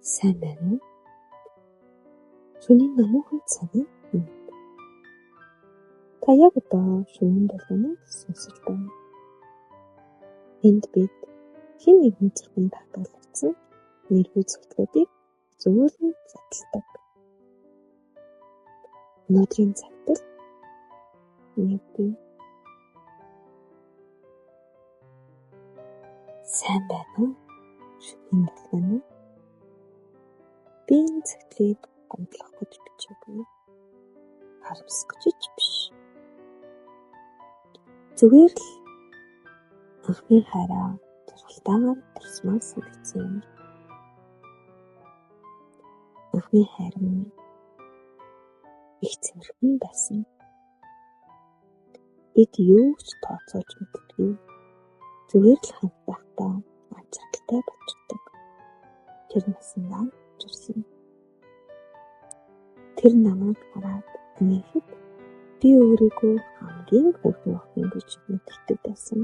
Сайн байна уу? Шөнийн намуухан цаг нь. Та яг одоо шөнийн болгоныг сонсож байна. Энд бид хэн нэгэн зөвхөн татгалзсан нэрвүү зөвтлүүдийг зөвлөн задалдаг. Өнөөдрийн цагт нэгэн сайн байна уу? Шөнийн болгоно. Би энэ зөвтлийг гомдлох гэж бичээгүй. Харамсах гэж биш. Зүгээр л анхны хараа туршилтаагаар төрсмөр санагдсан юм. Анхны хайр минь их цэвэрхэн байсан. Эд юу ч тооцоолж мэдгүй. Зүгээр л хамт байхдаа ачаалттай болчихдог. Тэр насандаа жирсэн. Тэр намайг хараад нэхэд би өөрийгөө хамгийн хөөрхөн охин гэж мэдэрдэг байсан.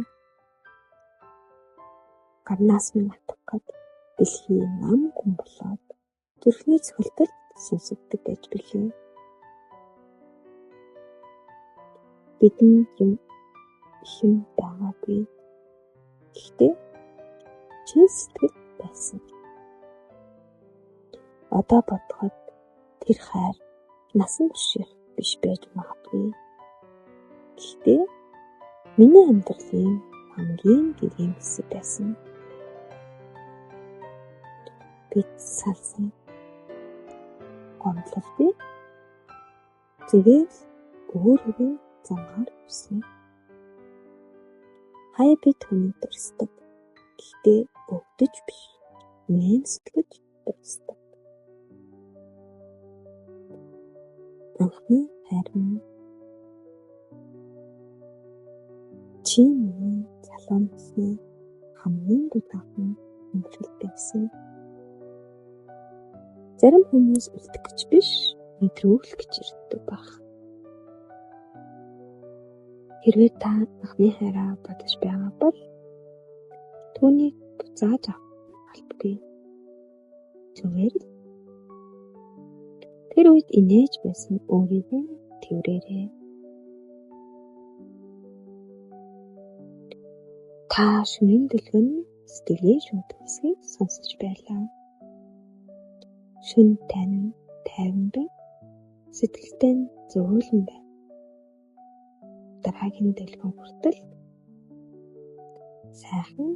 Гаднаас минь атгахад дэлхийн нам хүн болоод зүрхний цохилтол сонсогддог гэж билээ. Бидний юм байгаагүй. Гэхдээ чин сэтгэл байсан. Одоо бодоход тэр хайр насан турших биш байж магадгүй. Гэхдээ миний амьдралын хамгийн гэрийн хэсэг байсан. Бид салсан гомдлолгүй зүгээр өөрийгөө замгаар үснэ. Хаяа бид хүнийг дурсдаг. Гэхдээ өвдөж биш. Нэмсэтгэж дурсдаг. Анхны хайр минь чи миний залуу насны хамгийн дутаахан амьдрал байсан. Зарим хүмүүс үлдэх гэж биш, мэдрүүлэх гэж ирдэг баг. Хэрвээ та анхны хайраа бодож байгаа бол түүнийг буцааж авах албагүй. Зүгээр л тэр үед инээж байсан өөрийгөө тэврээрэй. Та шөнийн дэлгэн сэтгэлийн шүнтгсийг сонсож байлаа. Шүн тань тайван байна. Сэтгэлтэй зөөлөн байна. Дараагийн дэлгэн хүртэл сайхан